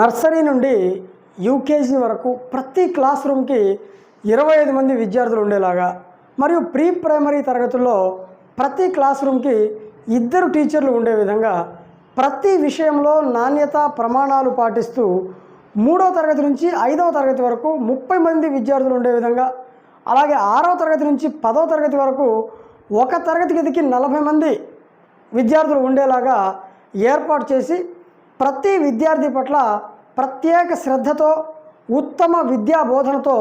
Nursery నుండి UKG వరకు ప్రతి క్లాస్ రూమ్కి 25 మంది విద్యార్థులు ఉండేలాగా, మరియు ప్రీ ప్రైమరీ తరగతుల్లో ప్రతి క్లాస్ రూమ్కి 2 టీచర్లు ఉండే విధంగా ప్రతి విషయంలో నాణ్యత ప్రమాణాలు పాటిస్తూ 3వ తరగతి నుంచి 5వ తరగతి వరకు 30 మంది విద్యార్థులు ఉండే విధంగా, అలాగే 6వ తరగతి నుంచి 10వ తరగతి వరకు ఒక తరగతి గదికి 40 మంది విద్యార్థులు ఉండేలాగా ఏర్పాటు చేసి ప్రతి విద్యార్థి పట్ల ప్రత్యేక శ్రద్ధతో ఉత్తమ విద్యా బోధనతో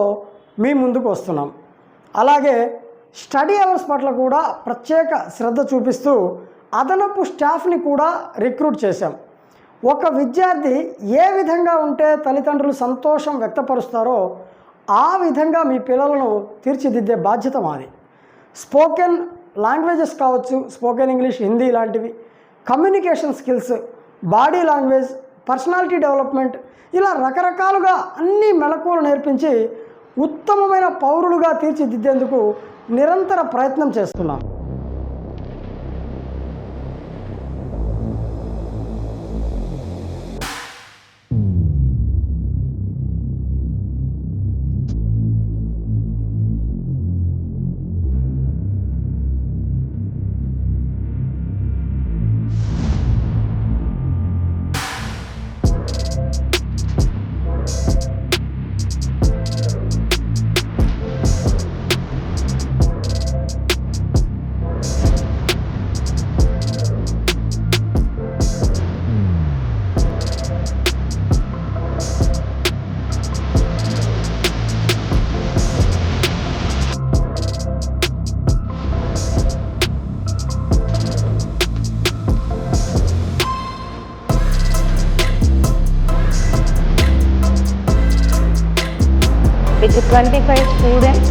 మీ ముందుకు వస్తున్నాం. అలాగే స్టడీ అవర్స్ పట్ల కూడా ప్రత్యేక శ్రద్ధ చూపిస్తూ అదనపు స్టాఫ్ని కూడా రిక్రూట్ చేశాం. ఒక విద్యార్థి ఏ విధంగా ఉంటే తల్లిదండ్రులు సంతోషం వ్యక్తపరుస్తారో ఆ విధంగా మీ పిల్లలను తీర్చిదిద్దే బాధ్యత మాది. స్పోకెన్ లాంగ్వేజెస్ కావచ్చు, స్పోకెన్ ఇంగ్లీష్, హిందీ లాంటివి, communication skills, body language, personality development, ఇలా రకరకాలుగా అన్ని మెళకువలు నేర్పించి ఉత్తమమైన పౌరులుగా తీర్చిదిద్దేందుకు నిరంతర ప్రయత్నం చేస్తున్నాం. With 25 students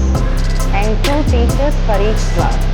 and 2 teachers for each class.